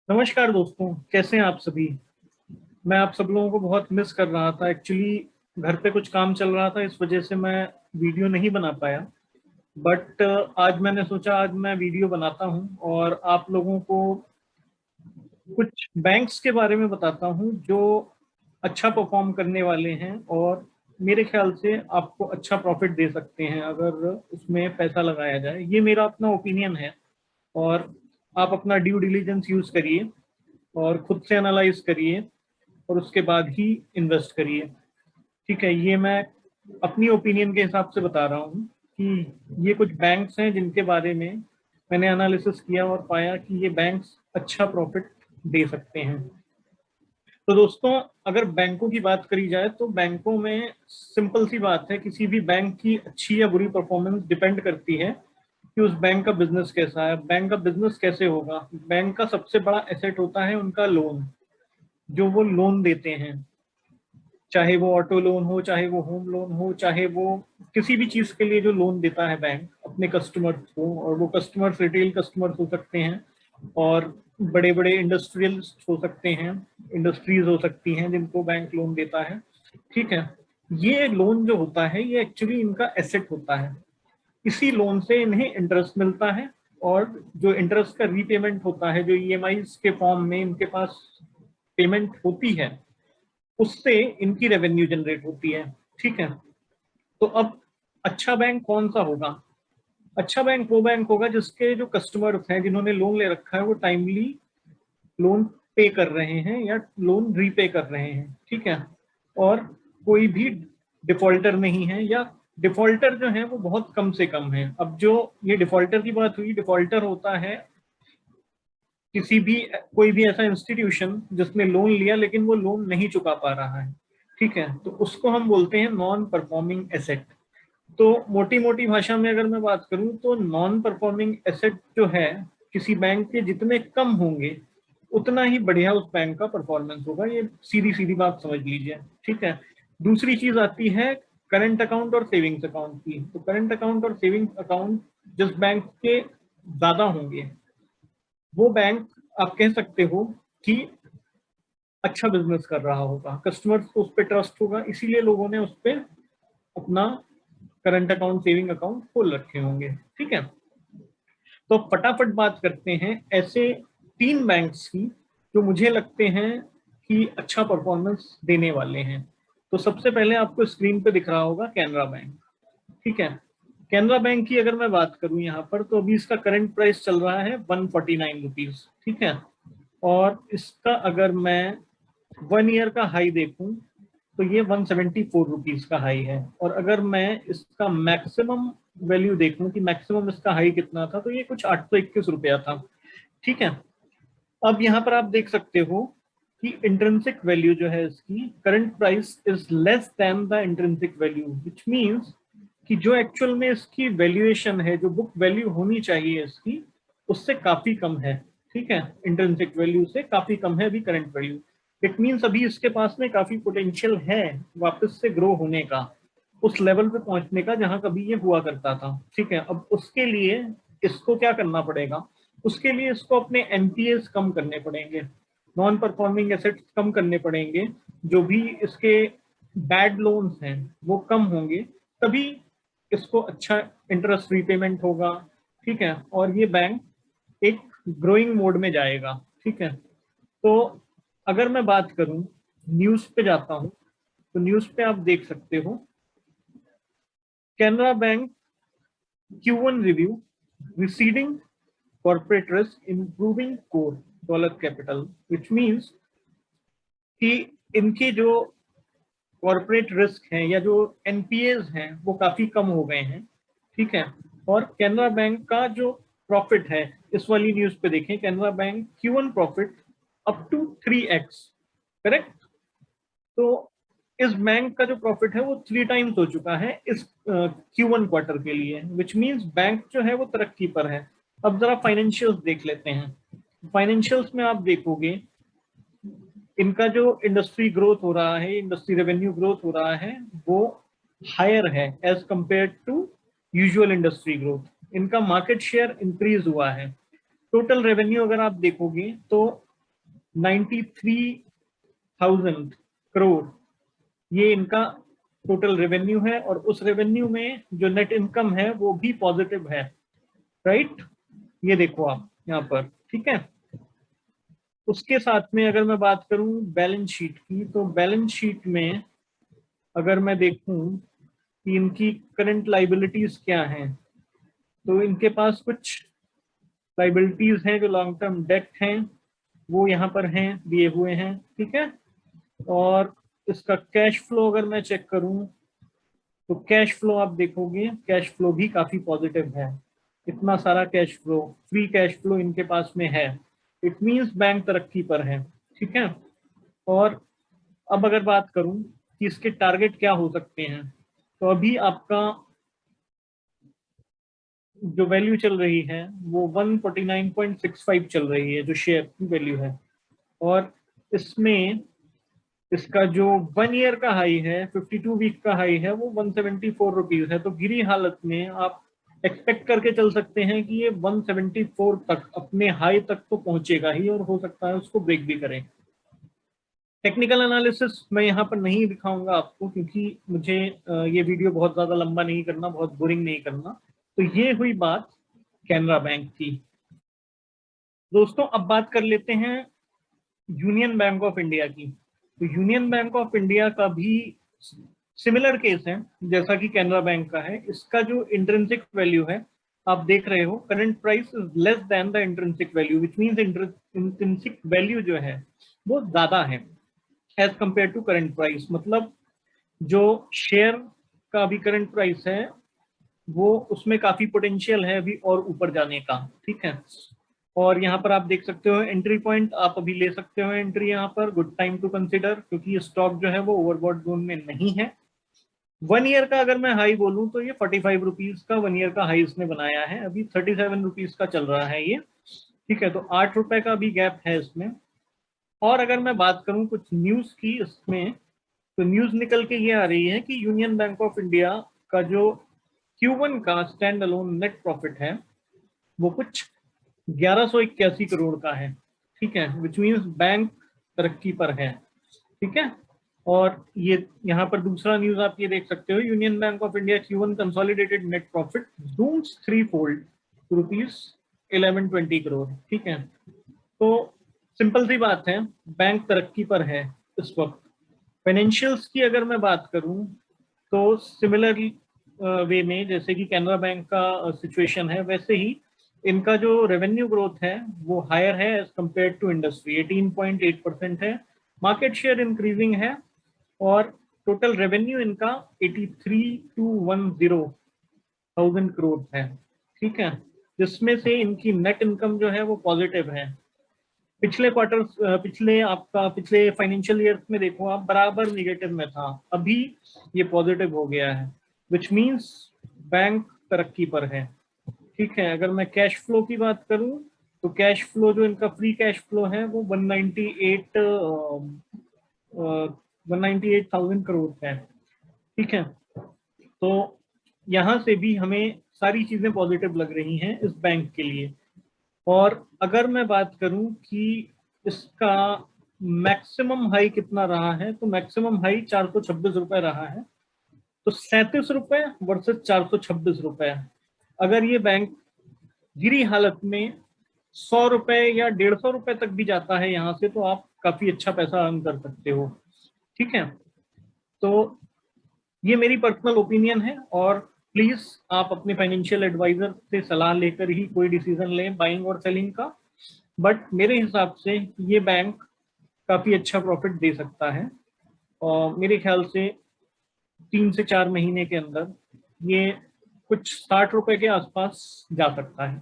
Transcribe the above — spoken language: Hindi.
नमस्कार दोस्तों, कैसे हैं आप सभी। मैं आप सब लोगों को बहुत मिस कर रहा था। एक्चुअली घर पे कुछ काम चल रहा था, इस वजह से मैं वीडियो नहीं बना पाया। बट आज मैंने सोचा आज मैं वीडियो बनाता हूं और आप लोगों को कुछ बैंक्स के बारे में बताता हूं जो अच्छा परफॉर्म करने वाले हैं और मेरे ख्याल से आपको अच्छा प्रॉफिट दे सकते हैं अगर उसमें पैसा लगाया जाए। ये मेरा अपना ओपिनियन है और आप अपना ड्यू डिलीजेंस यूज करिए और खुद से एनालाइज करिए और उसके बाद ही इन्वेस्ट करिए। ठीक है, ये मैं अपनी ओपिनियन के हिसाब से बता रहा हूँ कि ये कुछ बैंक्स हैं जिनके बारे में मैंने एनालिसिस किया और पाया कि ये बैंक्स अच्छा प्रॉफिट दे सकते हैं। तो दोस्तों, अगर बैंकों की बात करी जाए तो बैंकों में सिंपल सी बात है, किसी भी बैंक की अच्छी या बुरी परफॉर्मेंस डिपेंड करती है कि उस बैंक का बिजनेस कैसा है। बैंक का बिजनेस कैसे होगा, बैंक का सबसे बड़ा एसेट होता है उनका लोन, जो वो लोन देते हैं। चाहे वो ऑटो लोन हो, चाहे वो होम लोन हो, चाहे वो किसी भी चीज के लिए जो लोन देता है बैंक अपने कस्टमर्स को, और वो कस्टमर्स रिटेल कस्टमर्स हो सकते हैं और बड़े बड़े इंडस्ट्रियलिस्ट हो सकते हैं, इंडस्ट्रीज हो सकती हैं जिनको बैंक लोन देता है। ठीक है, ये लोन जो होता है ये एक्चुअली इनका एसेट होता है। इसी लोन से इन्हें इंटरेस्ट मिलता है और जो इंटरेस्ट का रीपेमेंट होता है, जो ईएमआई के फॉर्म में इनके पास पेमेंट होती है, उससे इनकी रेवेन्यू जनरेट होती है। ठीक है, तो अब अच्छा बैंक कौन सा होगा? अच्छा बैंक वो बैंक होगा जिसके जो कस्टमर्स हैं, जिन्होंने लोन ले रखा है, वो टाइमली लोन पे कर रहे हैं या लोन रीपे कर रहे हैं। ठीक है, और कोई भी डिफॉल्टर नहीं है, या डिफॉल्टर जो है वो बहुत कम से कम है। अब जो ये डिफॉल्टर की बात हुई, डिफॉल्टर होता है किसी भी कोई भी ऐसा इंस्टीट्यूशन जिसने लोन लिया लेकिन वो लोन नहीं चुका पा रहा है। ठीक है, तो उसको हम बोलते हैं नॉन परफॉर्मिंग एसेट। तो मोटी मोटी भाषा में अगर मैं बात करूं तो नॉन परफॉर्मिंग एसेट जो है किसी बैंक के जितने कम होंगे उतना ही बढ़िया उस बैंक का परफॉर्मेंस होगा। ये सीधी सीधी बात समझ लीजिए। ठीक है, दूसरी चीज आती है करंट अकाउंट और सेविंग्स अकाउंट की। तो करंट अकाउंट और सेविंग्स अकाउंट जिस बैंक के ज्यादा होंगे, वो बैंक आप कह सकते हो कि अच्छा बिजनेस कर रहा होगा, कस्टमर्स को उस पर ट्रस्ट होगा, इसीलिए लोगों ने उस पर अपना करंट अकाउंट सेविंग अकाउंट खोल रखे होंगे। ठीक है, तो फटाफट बात करते हैं ऐसे तीन बैंक्स की जो मुझे लगते हैं कि अच्छा परफॉर्मेंस देने वाले हैं। तो सबसे पहले आपको स्क्रीन पे दिख रहा होगा कैनरा बैंक। ठीक है, कैनरा बैंक की अगर मैं बात करूं यहाँ पर, तो अभी इसका करंट प्राइस चल रहा है 149 रुपीज। ठीक है, और इसका अगर मैं 1 ईयर का हाई देखूं तो ये 174 रुपीज का हाई है। और अगर मैं इसका मैक्सिमम वैल्यू देखूं कि मैक्सिमम इसका हाई कितना था, तो ये कुछ 821 रुपया था। ठीक है, अब यहाँ पर आप देख सकते हो कि इंट्रिंसिक वैल्यू जो है इसकी, current price is less than the intrinsic value, which means कि जो एक्चुअल में इसकी वैल्यूएशन है, जो बुक वैल्यू होनी चाहिए इसकी, उससे काफी कम है। ठीक है, इंट्रिंसिक वैल्यू से काफी कम है अभी करंट वैल्यू। इट मीन्स अभी इसके पास में काफी पोटेंशियल है वापस से ग्रो होने का, उस लेवल पे पहुंचने का जहां कभी ये हुआ करता था। ठीक है, अब उसके लिए इसको क्या करना पड़ेगा? उसके लिए इसको अपने एनपीएस कम करने पड़ेंगे, नॉन परफॉर्मिंग एसेट्स कम करने पड़ेंगे, जो भी इसके बैड लोन्स हैं वो कम होंगे, तभी इसको अच्छा इंटरेस्ट रीपेमेंट होगा। ठीक है, और ये बैंक एक ग्रोइंग मोड में जाएगा। ठीक है, तो अगर मैं बात करूं, न्यूज पे जाता हूं, तो न्यूज पे आप देख सकते हो Canara Bank Q1 review, receding corporate risk, improving core dollar capital, which means कि इनके जो कॉर्पोरेट रिस्क हैं या जो एनपीएज हैं वो काफी कम हो गए हैं। ठीक है, और कैनरा बैंक का जो प्रॉफिट है, इस वाली न्यूज पे देखें, Canara Bank Q1 profit up to 3x। Correct, तो इस बैंक का जो प्रॉफिट है वो 3 टाइम्स हो चुका है इस Q1 क्वार्टर के लिए, विच मीन्स बैंक जो है वो तरक्की पर है। अब जरा फाइनेंशियल्स देख लेते हैं। फाइनेंशियल्स में आप देखोगे इनका जो इंडस्ट्री ग्रोथ हो रहा है, इंडस्ट्री रेवेन्यू ग्रोथ हो रहा है, वो हायर है as compare to usual industry growth. इनका मार्केट शेयर इंक्रीज हुआ है। टोटल रेवेन्यू अगर आप देखोगे तो 93,000 करोड़ ये इनका टोटल रेवेन्यू है, और उस रेवेन्यू में जो नेट इनकम है वो भी पॉजिटिव है, राइट। ये देखो आप यहाँ पर, ठीक है। उसके साथ में अगर मैं बात करूं बैलेंस शीट की, तो बैलेंस शीट में अगर मैं देखूं कि इनकी करंट लाइबिलिटीज क्या हैं, तो इनके पास कुछ लाइबिलिटीज हैं जो लॉन्ग टर्म डेट हैं, वो यहाँ पर हैं, दिए हुए हैं, ठीक है। और इसका कैश फ्लो अगर मैं चेक करूं, तो कैश फ्लो आप देखोगे, कैश फ्लो भी काफी पॉजिटिव है। इतना सारा cash flow, free cash flow इनके पास में है, इट मीन्स बैंक तरक्की पर है, ठीक है। और अब अगर बात करूं कि इसके टारगेट क्या हो सकते हैं, तो अभी आपका जो वैल्यू चल रही है वो 149.65 चल रही है, जो शेयर की वैल्यू है। और इसमें इसका जो 1 ईयर का हाई है, 52 वीक का हाई है, वो 174 रुपीज है। तो गिरी हालत में आप एक्सपेक्ट करके चल सकते हैं कि ये 174 तक, अपने हाई तक तो पहुंचेगा ही, और हो सकता है उसको ब्रेक भी करें। टेक्निकल एनालिसिस मैं यहाँ पर नहीं दिखाऊंगा आपको, क्योंकि मुझे ये वीडियो बहुत ज़्यादा लंबा नहीं करना, बहुत बोरिंग नहीं करना। तो ये हुई बात कैनरा बैंक की। दोस्तों अब बात कर लेते हैं यूनियन बैंक ऑफ इंडिया की। तो यूनियन बैंक ऑफ इंडिया का भी सिमिलर केस है जैसा कि कैनरा बैंक का है। इसका जो इंट्रिंसिक वैल्यू है, आप देख रहे हो, current price is less than the intrinsic value, which means intrinsic value जो है वो ज्यादा है as compare to current price. मतलब जो शेयर का अभी करंट प्राइस है, वो उसमें काफी पोटेंशियल है अभी और ऊपर जाने का, ठीक है। और यहाँ पर आप देख सकते हो एंट्री पॉइंट, आप अभी ले सकते हो एंट्री यहाँ पर, गुड टाइम टू कंसिडर, क्योंकि ये स्टॉक जो है वो ओवरबॉट जोन में नहीं है। 1 ईयर का अगर मैं हाई बोलूं, तो ये 45 रुपीज का 1 ईयर का हाई इसने बनाया है, अभी 37 रुपीज का चल रहा है ये, ठीक है। तो 8 रुपए का भी गैप है इसमें। और अगर मैं बात करूं कुछ न्यूज की इसमें, तो न्यूज निकल के ये आ रही है कि यूनियन बैंक ऑफ इंडिया का जो Q1 का स्टैंड अलोन नेट प्रॉफिट है, वो कुछ 1181 करोड़ का है, ठीक है, विच मीन्स बैंक तरक्की पर है, ठीक है। और ये यहाँ पर दूसरा न्यूज आप ये देख सकते हो, union bank of India Q1 consolidated net profit Zooms 3-fold rupees 1120 crore, ठीक है। तो सिंपल सी बात है, बैंक तरक्की पर है इस वक्त। फाइनेंशियल्स की अगर मैं बात करूं, तो सिमिलर वे में जैसे कि कैनरा बैंक का सिचुएशन है, वैसे ही इनका जो रेवेन्यू ग्रोथ है वो हायर है एज कंपेयर टू इंडस्ट्री, 18.8% है। मार्केट शेयर इंक्रीजिंग है, और टोटल रेवेन्यू इनका 83,210 करोड़ है, ठीक है, जिसमें से इनकी नेट इनकम जो है वो पॉजिटिव है। पिछले क्वार्टर, पिछले फाइनेंशियल ईयर में देखो आप, बराबर निगेटिव में था, अभी ये पॉजिटिव हो गया है, विच मीन्स बैंक तरक्की पर है, ठीक है। अगर मैं कैश फ्लो की बात करूं, तो कैश फ्लो जो इनका फ्री कैश फ्लो है वो 198,000 करोड़ है, ठीक है। तो यहाँ से भी हमें सारी चीजें पॉजिटिव लग रही हैं इस बैंक के लिए। और अगर मैं बात करूं कि इसका मैक्सिमम हाई कितना रहा है, तो मैक्सिमम हाई 426 रुपए रहा है। तो 37 रुपए वर्सेस 426 रुपए, अगर ये बैंक गिरी हालत में 100 रुपए या 150 रुपए तक भी जाता है यहाँ से, तो आप काफी अच्छा पैसा अर्न कर सकते हो, ठीक है। तो ये मेरी पर्सनल ओपिनियन है, और प्लीज आप अपने फाइनेंशियल एडवाइजर से सलाह लेकर ही कोई डिसीजन लें बाइंग और सेलिंग का। बट मेरे हिसाब से ये बैंक काफी अच्छा प्रॉफिट दे सकता है, और मेरे ख्याल से 3 से 4 महीने के अंदर ये कुछ 60 रुपए के आसपास जा सकता है।